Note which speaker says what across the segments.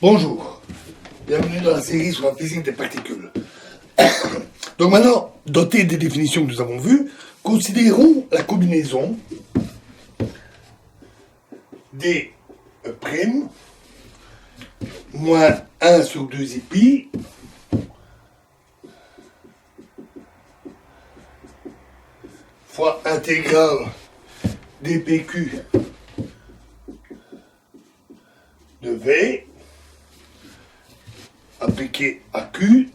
Speaker 1: Bonjour, bienvenue dans la série sur la physique des particules. Donc maintenant, doté des définitions que nous avons vues, considérons la combinaison d' moins 1 sur 2 pi fois intégrale dpq de V appliqué à Q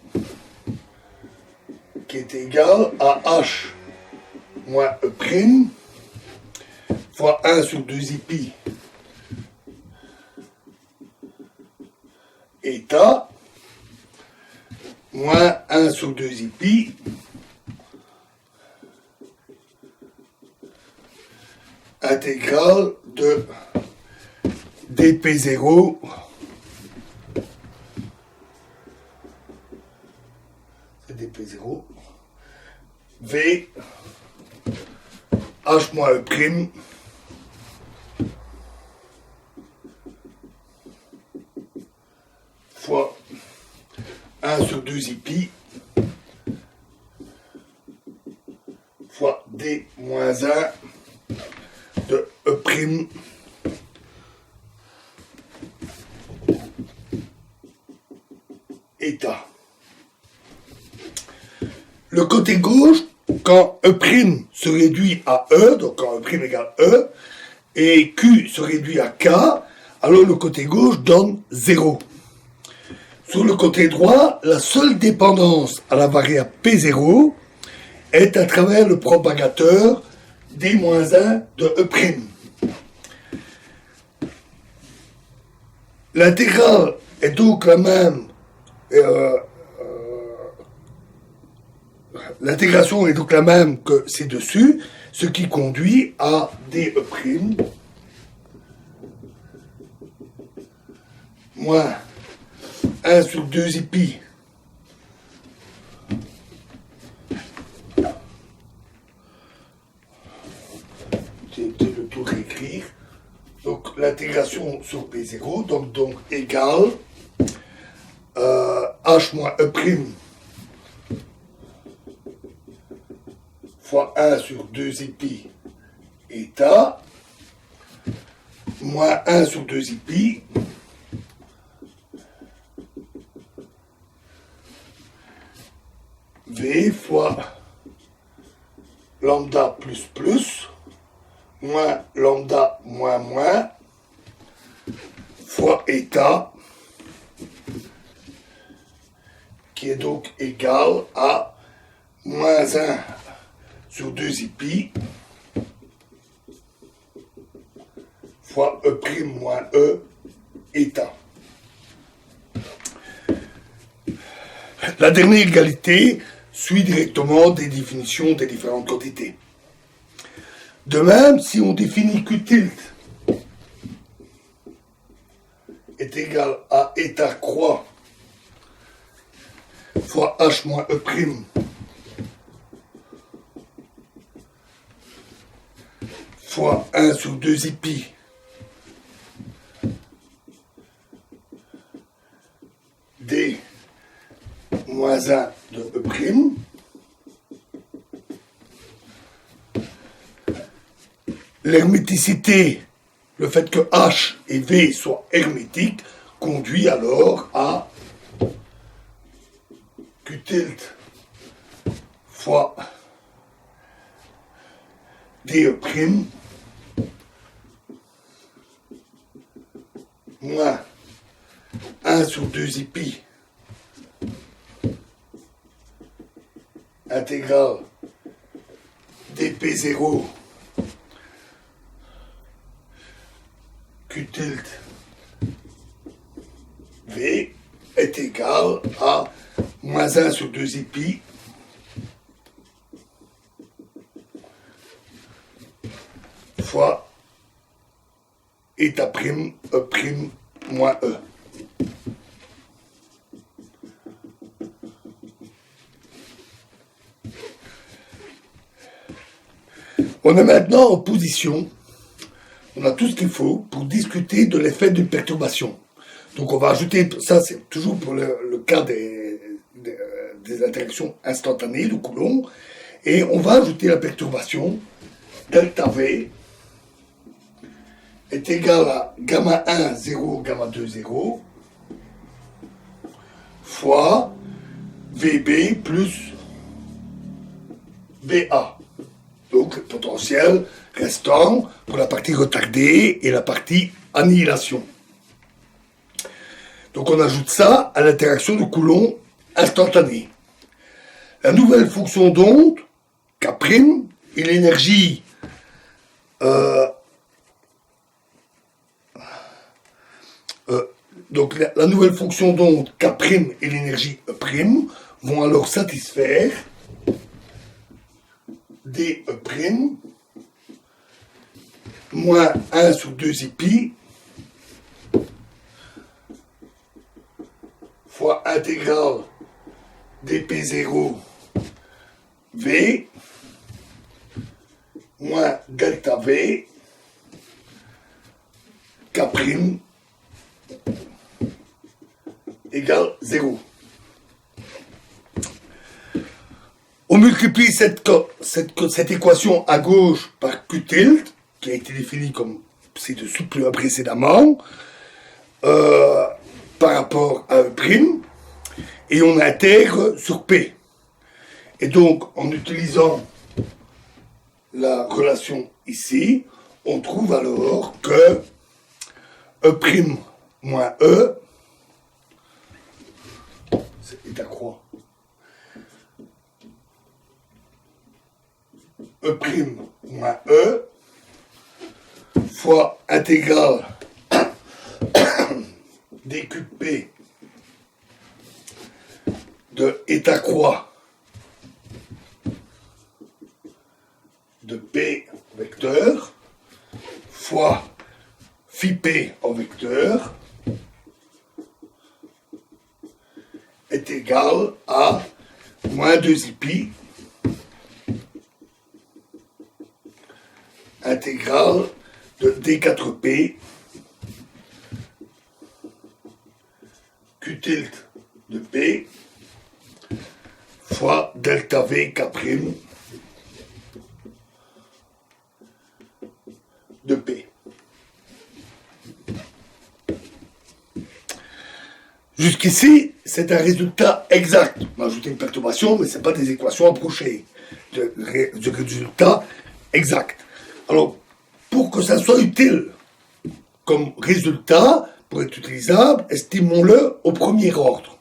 Speaker 1: qui est égal à H moins E' fois 1 sur 2 pi eta moins 1 sur 2 pi intégrale de dp0 c'est dp0 v h moins e' fois 1 sur 2 pi fois d moins 1 de e' eta. Le côté gauche, quand E' se réduit à E, donc quand E' égale E, et Q se réduit à K, alors le côté gauche donne 0. Sur le côté droit, la seule dépendance à la variable P0 est à travers le propagateur D-1 de E'. L'intégrale est donc la même. L'intégration est donc la même que ci-dessus, ce qui conduit à dE' moins 1 sur 2 pi j'ai peut-être le tout réécrire. Donc l'intégration sur P0 donc égale H moins E' fois 1 sur 2 pi eta moins 1 sur 2 pi V fois lambda plus plus moins lambda moins moins fois eta qui est donc égal à moins 1 sur 2 pi fois E' moins E eta. La dernière égalité suit directement des définitions des différentes quantités. De même, si on définit Q tilde est égal à eta croix fois H moins E' fois 1 sur 2 pi d moins 1 de E', l'herméticité, le fait que H et V soient hermétiques, conduit alors à Q tilde fois dE' moins 1 sur 2 pi intégrale dp0 Q tilde V est égal à moins 1 sur 2 pi fois eta' E' moins E. On est maintenant en position, on a tout ce qu'il faut pour discuter de l'effet d'une perturbation. Donc on va ajouter, ça c'est toujours pour le cas des interactions instantanées de Coulomb, et on va ajouter la perturbation delta V est égal à gamma 1, 0, gamma 2, 0, fois VB plus VA. Donc le potentiel restant pour la partie retardée et la partie annihilation. Donc on ajoute ça à l'interaction de Coulomb instantanée. La nouvelle fonction d'onde, K', et l'énergie donc la nouvelle fonction d'onde K' et l'énergie E' vont alors satisfaire dE' moins 1 sur 2 pi fois intégrale dp0 V moins delta V K' égale 0. On multiplie cette équation à gauche par Q tilde, qui a été définie comme ci-dessous plus précédemment, par rapport à E', et on intègre sur P. Et donc, en utilisant la relation ici, on trouve alors que E' moins E, c'est état croix, E' moins E, fois intégrale dQp de état croix de P vecteur fois phi P en vecteur est égal à moins 2 pi intégrale de D4P Q tilde de P fois delta V K' de P. Jusqu'ici, c'est un résultat exact. On a ajouté une perturbation, mais ce n'est pas des équations approchées. De résultat exact. Alors, pour que ça soit utile comme résultat, pour être utilisable, estimons-le au premier ordre.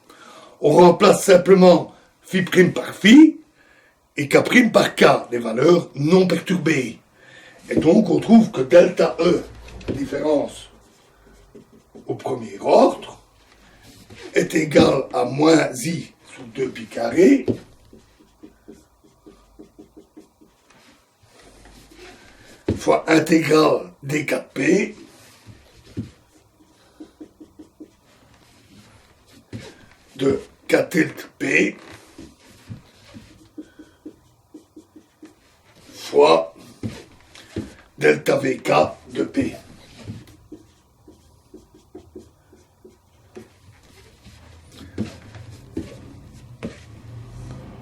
Speaker 1: On remplace simplement phi' par phi et K' par K, des valeurs non perturbées. Et donc, on trouve que delta E, la différence au premier ordre, est égal à moins I sous 2 pi carré fois intégrale D4P de K tilde P fois delta VK de P.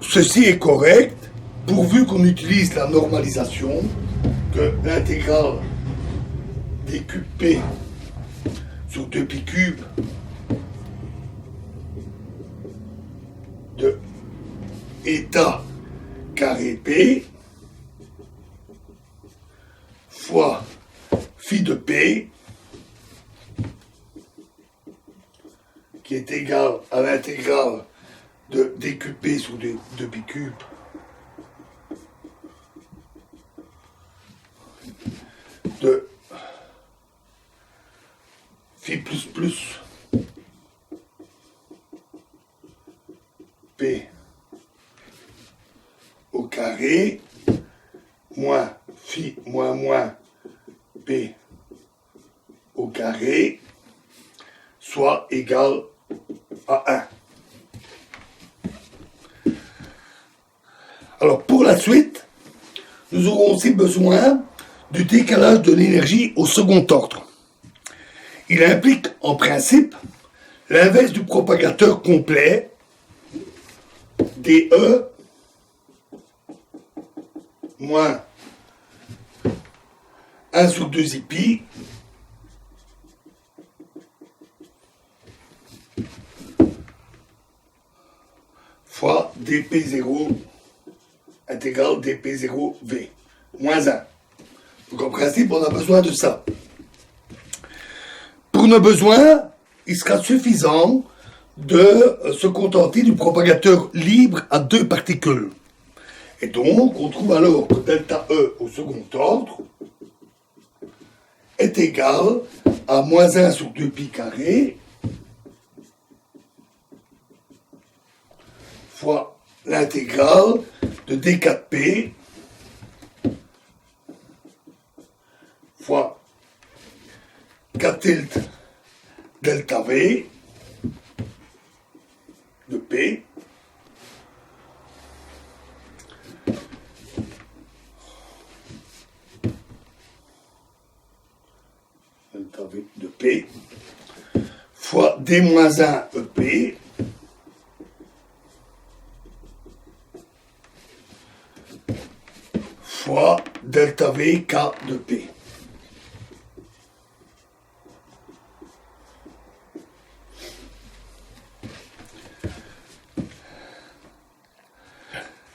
Speaker 1: Ceci est correct pourvu qu'on utilise la normalisation que l'intégrale dQp sur 2 pi cube de état carré P fois phi de P qui est égal à l'intégrale de dQp sur 2 pi cube de phi plus plus P au carré moins phi moins moins P au carré soit égal à 1. Alors pour la suite, nous aurons aussi besoin du décalage de l'énergie au second ordre. Il implique en principe L'inverse du propagateur complet, DE moins 1 sur 2 pi fois dp0 intégrale dp0v moins 1. Donc en principe, on a besoin de ça. Pour nos besoins, il sera suffisant de se contenter du propagateur libre à 2 particules. Et donc, on trouve alors que delta E au second ordre est égal à moins 1 sur 2 pi carré fois l'intégrale de d4p fois k tilde delta v de p delta v de p fois d moins 1 ep fois delta v k de p.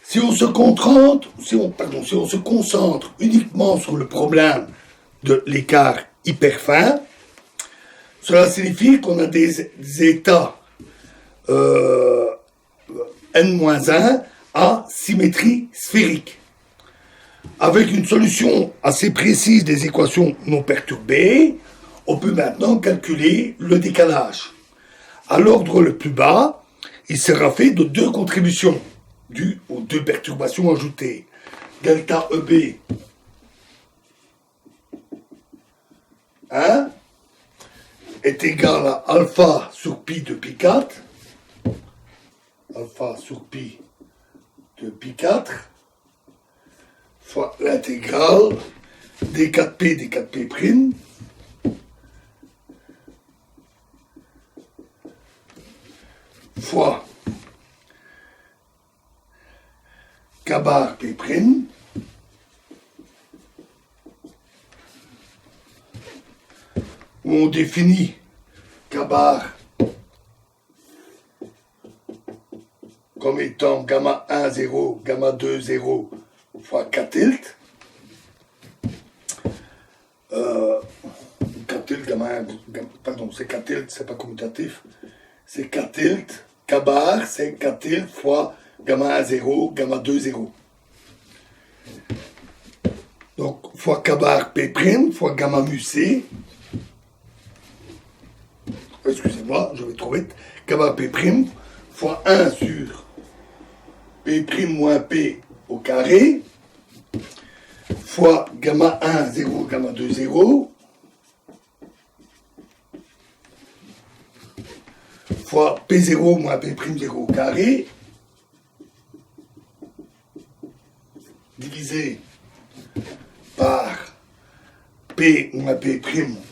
Speaker 1: Si on se concentre uniquement sur le problème de l'écart hyperfin, cela signifie qu'on a des états n-1 à symétrie sphérique. Avec une solution assez précise des équations non perturbées, on peut maintenant calculer le décalage. À l'ordre le plus bas, il sera fait de 2 contributions dues aux 2 perturbations ajoutées. Delta EB 1 est égal à alpha sur pi de pi 4, alpha sur pi de pi 4, fois l'intégrale d4p d4p', fois k bar p', où on définit k bar comme étant gamma 1, 0, gamma 2, 0, fois k tilde. K tilde, gamma 1, pardon, c'est k tilde, c'est pas commutatif. C'est k tilde, k bar, c'est k tilde fois gamma 1, 0, gamma 2, 0. Donc, fois k bar p' fois gamma mu c. Excusez-moi, je vais trop vite. K bar p' fois 1 sur p' moins p au carré fois gamma 1, 0, gamma 2, 0 fois p0 moins p'0 au carré divisé par p moins p'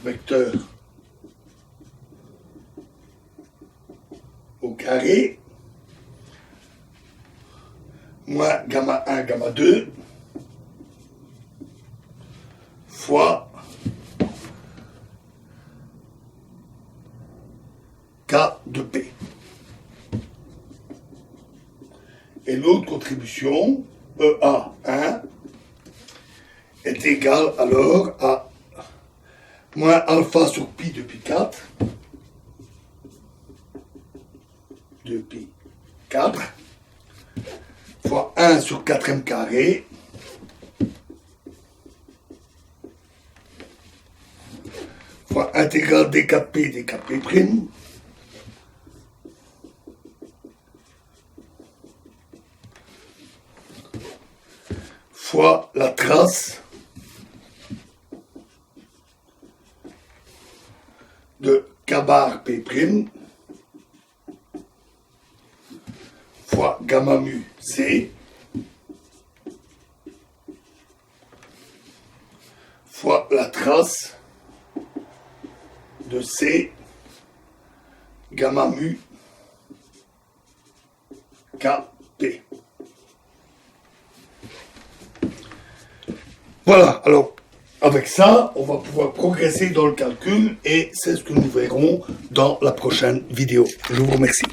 Speaker 1: vecteur au carré moins gamma 1, gamma 2 fois K de P. Et l'autre contribution, EA1, est égale alors à moins alpha sur pi de pi 4, de pi 4, fois 1 sur 4m carré, fois intégrale d4p d4p', fois la trace de k bar p' fois gamma mu c fois la trace de c gamma mu Kp. Voilà, alors avec ça, on va pouvoir progresser dans le calcul et c'est ce que nous verrons dans la prochaine vidéo. Je vous remercie.